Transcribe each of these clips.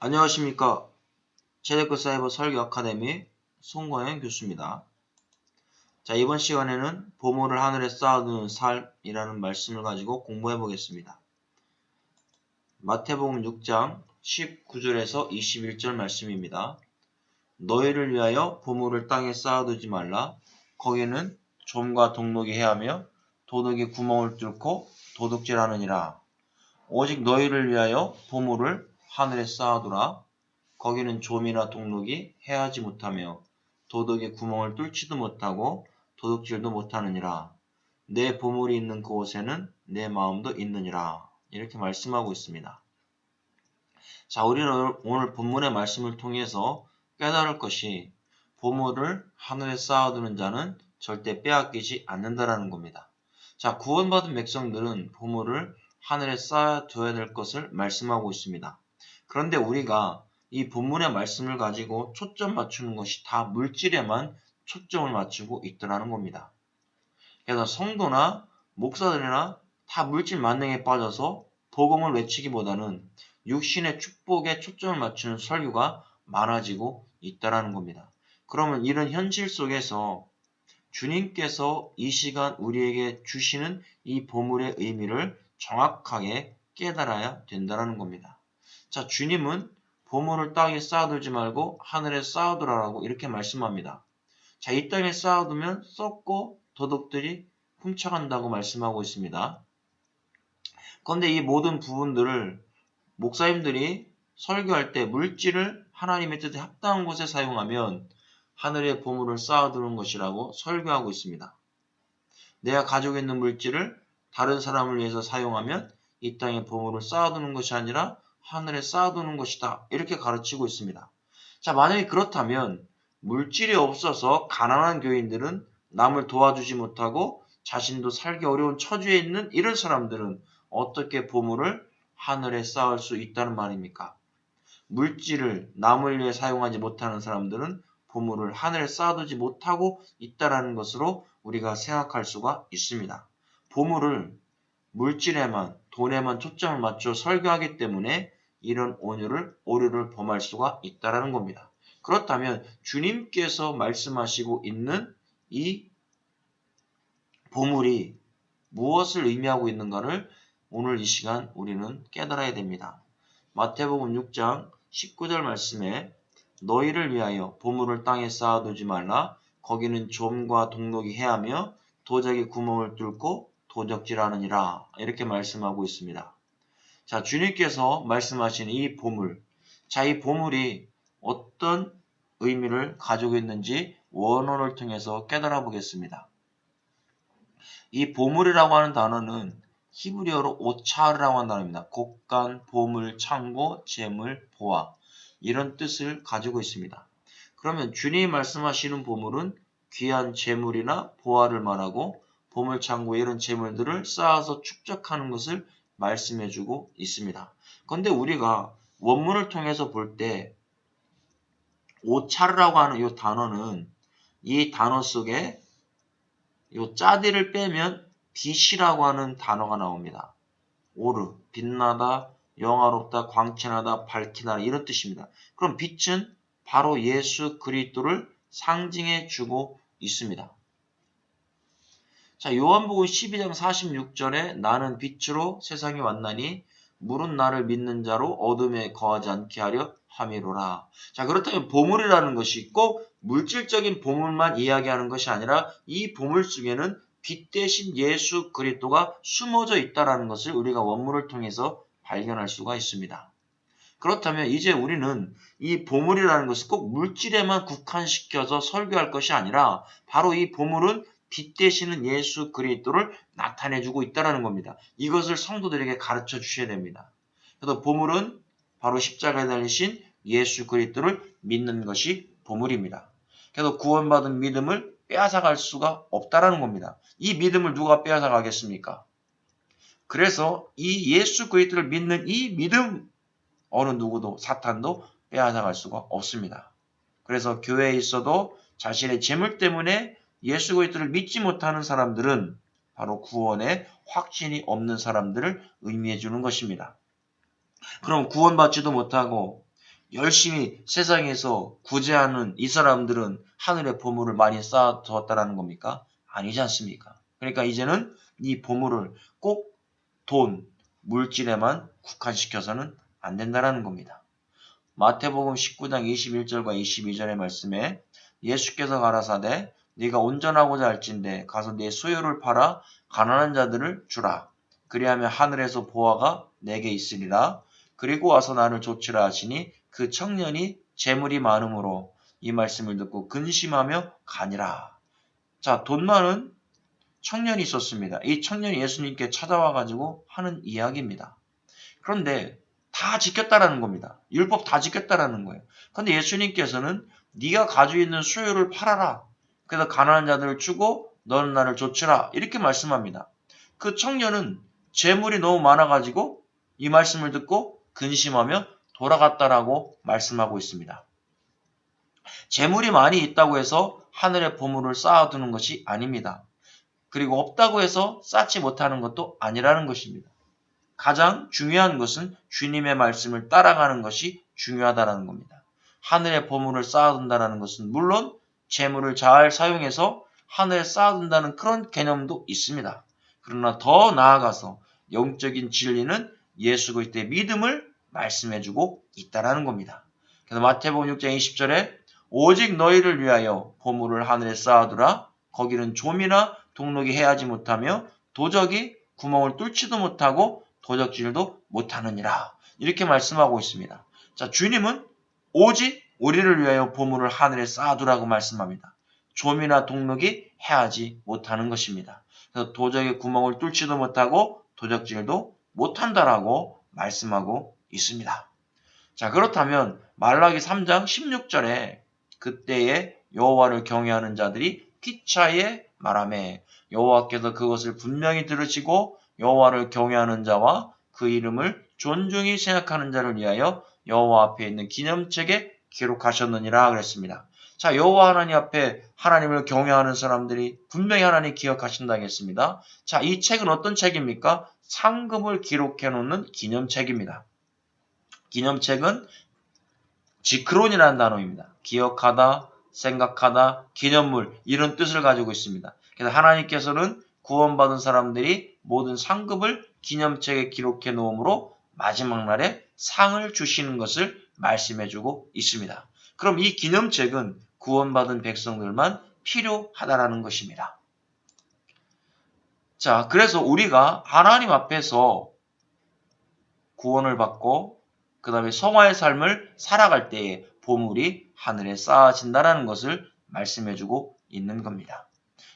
안녕하십니까. 최대급 사이버 설교 아카데미 송광현 교수입니다. 자, 이번 시간에는 보물을 하늘에 쌓아두는 삶이라는 말씀을 가지고 공부해 보겠습니다. 마태복음 6장 19절에서 21절 말씀입니다. 너희를 위하여 보물을 땅에 쌓아두지 말라. 거기는 좀과 동록이 해하며 도둑이 구멍을 뚫고 도둑질하느니라. 오직 너희를 위하여 보물을 하늘에 쌓아두라. 거기는 좀이나 동록이 해하지 못하며 도둑이 구멍을 뚫지도 못하고 도둑질도 못하느니라. 내 보물이 있는 그곳에는 내 마음도 있느니라. 이렇게 말씀하고 있습니다. 자, 우리는 오늘 본문의 말씀을 통해서 깨달을 것이 보물을 하늘에 쌓아두는 자는 절대 빼앗기지 않는다라는 겁니다. 자, 구원받은 백성들은 보물을 하늘에 쌓아둬야 될 것을 말씀하고 있습니다. 그런데 우리가 이 본문의 말씀을 가지고 초점 맞추는 것이 다 물질에만 초점을 맞추고 있더라는 겁니다. 그래서 성도나 목사들이나 다 물질 만능에 빠져서 복음을 외치기보다는 육신의 축복에 초점을 맞추는 설교가 많아지고 있다는 겁니다. 그러면 이런 현실 속에서 주님께서 이 시간 우리에게 주시는 이 보물의 의미를 정확하게 깨달아야 된다는 겁니다. 자, 주님은 보물을 땅에 쌓아두지 말고 하늘에 쌓아두라고 이렇게 말씀합니다. 자, 이 땅에 쌓아두면 썩고 도둑들이 훔쳐간다고 말씀하고 있습니다. 그런데 이 모든 부분들을 목사님들이 설교할 때 물질을 하나님의 뜻에 합당한 곳에 사용하면 하늘의 보물을 쌓아두는 것이라고 설교하고 있습니다. 내가 가지고 있는 물질을 다른 사람을 위해서 사용하면 이 땅에 보물을 쌓아두는 것이 아니라 하늘에 쌓아두는 것이다. 이렇게 가르치고 있습니다. 자, 만약에 그렇다면 물질이 없어서 가난한 교인들은 남을 도와주지 못하고 자신도 살기 어려운 처지에 있는 이런 사람들은 어떻게 보물을 하늘에 쌓을 수 있다는 말입니까? 물질을 남을 위해 사용하지 못하는 사람들은 보물을 하늘에 쌓아두지 못하고 있다는 것으로 우리가 생각할 수가 있습니다. 보물을 물질에만, 돈에만 초점을 맞춰 설교하기 때문에 이런 오류를 범할 수가 있다는 겁니다. 그렇다면 주님께서 말씀하시고 있는 이 보물이 무엇을 의미하고 있는가를 오늘 이 시간 우리는 깨달아야 됩니다. 마태복음 6장 19절 말씀에 너희를 위하여 보물을 땅에 쌓아두지 말라. 거기는 좀과 동록이 해하며 도적이 구멍을 뚫고 도적질하느니라. 이렇게 말씀하고 있습니다. 자, 주님께서 말씀하신 이 보물. 자, 이 보물이 어떤 의미를 가지고 있는지 원어를 통해서 깨달아 보겠습니다. 이 보물이라고 하는 단어는 히브리어로 오차르라고 하는 단어입니다. 곡간, 보물, 창고, 재물, 보화 이런 뜻을 가지고 있습니다. 그러면 주님이 말씀하시는 보물은 귀한 재물이나 보화를 말하고 보물 창고에 이런 재물들을 쌓아서 축적하는 것을 말씀해주고 있습니다. 그런데 우리가 원문을 통해서 볼 때 오차르라고 하는 이 단어는 이 단어 속에 이 짜디를 빼면 빛이라고 하는 단어가 나옵니다. 오르, 빛나다, 영화롭다, 광채나다, 밝히다 이런 뜻입니다. 그럼 빛은 바로 예수 그리스도를 상징해 주고 있습니다. 자, 요한복음 12장 46절에 나는 빛으로 세상에 왔나니 물은 나를 믿는 자로 어둠에 거하지 않게 하려 함이로라. 자, 그렇다면 보물이라는 것이 꼭 물질적인 보물만 이야기하는 것이 아니라 이 보물 속에는 빛 대신 예수 그리스도가 숨어져 있다는 것을 우리가 원문을 통해서 발견할 수가 있습니다. 그렇다면 이제 우리는 이 보물이라는 것을 꼭 물질에만 국한시켜서 설교할 것이 아니라 바로 이 보물은 빛 되시는 예수 그리스도를 나타내주고 있다는 겁니다. 이것을 성도들에게 가르쳐 주셔야 됩니다. 그래서 보물은 바로 십자가에 달리신 예수 그리스도를 믿는 것이 보물입니다. 그래서 구원받은 믿음을 빼앗아갈 수가 없다는 겁니다. 이 믿음을 누가 빼앗아가겠습니까? 그래서 이 예수 그리스도를 믿는 이 믿음 어느 누구도 사탄도 빼앗아갈 수가 없습니다. 그래서 교회에 있어도 자신의 재물 때문에 예수 그리스도를 믿지 못하는 사람들은 바로 구원에 확신이 없는 사람들을 의미해 주는 것입니다. 그럼 구원받지도 못하고 열심히 세상에서 구제하는 이 사람들은 하늘의 보물을 많이 쌓아두었다라는 겁니까? 아니지 않습니까? 그러니까 이제는 이 보물을 꼭 돈, 물질에만 국한시켜서는 안 된다라는 겁니다. 마태복음 19장 21절과 22절의 말씀에 예수께서 가라사대 네가 온전하고자 할진대 가서 네 소유를 팔아 가난한 자들을 주라. 그리하면 하늘에서 보화가 내게 있으리라. 그리고 와서 나를 좇으라 하시니 그 청년이 재물이 많음으로 이 말씀을 듣고 근심하며 가니라. 자, 돈 많은 청년이 있었습니다. 이 청년이 예수님께 찾아와 가지고 하는 이야기입니다. 그런데 다 지켰다라는 겁니다. 율법 다 지켰다라는 거예요. 그런데 예수님께서는 네가 가지고 있는 소유를 팔아라. 그래서 가난한 자들을 주고 너는 나를 좇으라. 이렇게 말씀합니다. 그 청년은 재물이 너무 많아가지고 이 말씀을 듣고 근심하며 돌아갔다라고 말씀하고 있습니다. 재물이 많이 있다고 해서 하늘의 보물을 쌓아두는 것이 아닙니다. 그리고 없다고 해서 쌓지 못하는 것도 아니라는 것입니다. 가장 중요한 것은 주님의 말씀을 따라가는 것이 중요하다는 겁니다. 하늘의 보물을 쌓아둔다는 것은 물론 재물을 잘 사용해서 하늘에 쌓아둔다는 그런 개념도 있습니다. 그러나 더 나아가서 영적인 진리는 예수 그리스도의 믿음을 말씀해주고 있다는 겁니다. 그래서 마태복음 6장 20절에 오직 너희를 위하여 보물을 하늘에 쌓아두라. 거기는 좀이나 동록이 해하지 못하며 도적이 구멍을 뚫지도 못하고 도적질도 못하느니라. 이렇게 말씀하고 있습니다. 자, 주님은 오직 우리를 위하여 보물을 하늘에 쌓아두라고 말씀합니다. 좀이나 동록이 해하지 못하는 것입니다. 그래서 도적의 구멍을 뚫지도 못하고 도적질도 못한다라고 말씀하고 있습니다. 자, 그렇다면 말라기 3장 16절에 그때에 여호와를 경외하는 자들이 피차에 말하매 여호와께서 그것을 분명히 들으시고 여호와를 경외하는 자와 그 이름을 존중히 생각하는 자를 위하여 여호와 앞에 있는 기념책에 기록하셨느니라 그랬습니다. 자, 여호와 하나님 앞에 하나님을 경외하는 사람들이 분명히 하나님 기억하신다고 했습니다. 자, 이 책은 어떤 책입니까? 상급을 기록해 놓는 기념책입니다. 기념책은 지크론이라는 단어입니다. 기억하다, 생각하다, 기념물 이런 뜻을 가지고 있습니다. 그래서 하나님께서는 구원받은 사람들이 모든 상급을 기념책에 기록해 놓음으로 마지막 날에 상을 주시는 것을 말씀해주고 있습니다. 그럼 이 기념책은 구원받은 백성들만 필요하다라는 것입니다. 자, 그래서 우리가 하나님 앞에서 구원을 받고 그 다음에 성화의 삶을 살아갈 때에 보물이 하늘에 쌓아진다는 것을 말씀해주고 있는 겁니다.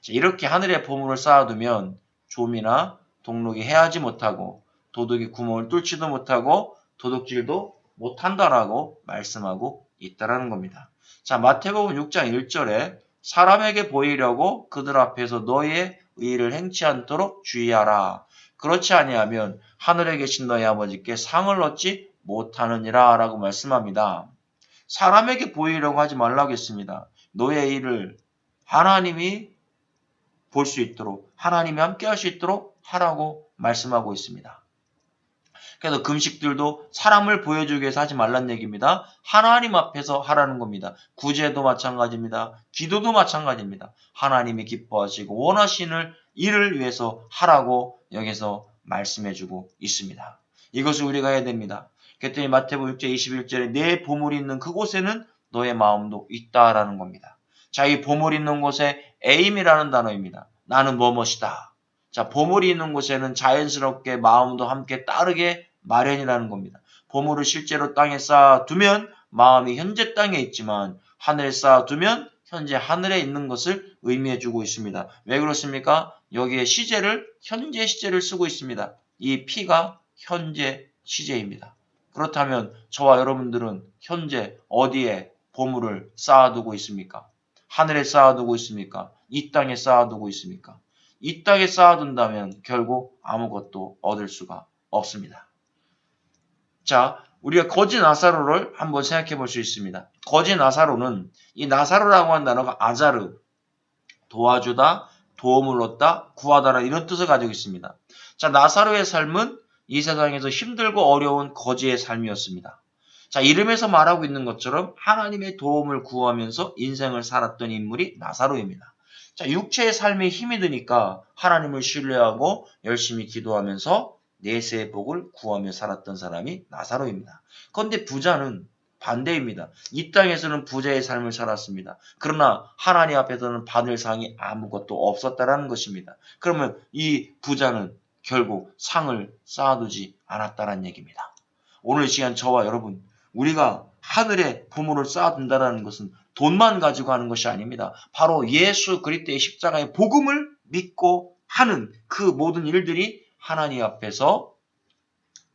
자, 이렇게 하늘에 보물을 쌓아두면 좀이나 동록이 해하지 못하고 도둑이 구멍을 뚫지도 못하고 도둑질도 못한다라고 말씀하고 있다는 겁니다. 자, 마태복음 6장 1절에 사람에게 보이려고 그들 앞에서 너희의 의를 행치 않도록 주의하라. 그렇지 아니하면 하늘에 계신 너희 아버지께 상을 얻지 못하느니라 라고 말씀합니다. 사람에게 보이려고 하지 말라고 했습니다. 너의 일을 하나님이 볼 수 있도록 하나님이 함께 할 수 있도록 하라고 말씀하고 있습니다. 그래서 금식들도 사람을 보여주기 위해서 하지 말란 얘기입니다. 하나님 앞에서 하라는 겁니다. 구제도 마찬가지입니다. 기도도 마찬가지입니다. 하나님이 기뻐하시고 원하시는 일을 위해서 하라고 여기서 말씀해주고 있습니다. 이것을 우리가 해야 됩니다. 그랬더니 마태복음 6장 21절에 내 보물이 있는 그곳에는 너의 마음도 있다라는 겁니다. 자, 이 보물이 있는 곳에 에임이라는 단어입니다. 나는 뭐뭇이다. 자, 보물이 있는 곳에는 자연스럽게 마음도 함께 따르게 마련이라는 겁니다. 보물을 실제로 땅에 쌓아두면 마음이 현재 땅에 있지만 하늘에 쌓아두면 현재 하늘에 있는 것을 의미해주고 있습니다. 왜 그렇습니까? 여기에 시제를 현재 시제를 쓰고 있습니다. 이 P가 현재 시제입니다. 그렇다면 저와 여러분들은 현재 어디에 보물을 쌓아두고 있습니까? 하늘에 쌓아두고 있습니까? 이 땅에 쌓아두고 있습니까? 이 땅에 쌓아둔다면 결국 아무것도 얻을 수가 없습니다. 자, 우리가 거지 나사로를 한번 생각해 볼 수 있습니다. 거지 나사로는 이 나사로라고 하는 단어가 아자르, 도와주다, 도움을 얻다, 구하다라 이런 뜻을 가지고 있습니다. 자, 나사로의 삶은 이 세상에서 힘들고 어려운 거지의 삶이었습니다. 자, 이름에서 말하고 있는 것처럼 하나님의 도움을 구하면서 인생을 살았던 인물이 나사로입니다. 자, 육체의 삶에 힘이 드니까 하나님을 신뢰하고 열심히 기도하면서 내세의 복을 구하며 살았던 사람이 나사로입니다. 그런데 부자는 반대입니다. 이 땅에서는 부자의 삶을 살았습니다. 그러나 하나님 앞에서는 받을 상이 아무것도 없었다라는 것입니다. 그러면 이 부자는 결국 상을 쌓아두지 않았다는 얘기입니다. 오늘 이 시간 저와 여러분, 우리가 하늘에 보물을 쌓아둔다는 것은 돈만 가지고 하는 것이 아닙니다. 바로 예수 그리스도의 십자가의 복음을 믿고 하는 그 모든 일들이 하나님 앞에서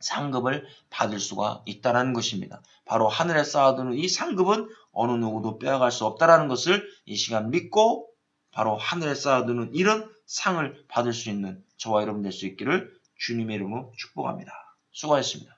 상급을 받을 수가 있다는 것입니다. 바로 하늘에 쌓아두는 이 상급은 어느 누구도 빼앗갈 수 없다는 것을 이 시간 믿고 바로 하늘에 쌓아두는 이런 상을 받을 수 있는 저와 여러분 될 수 있기를 주님의 이름으로 축복합니다. 수고하셨습니다.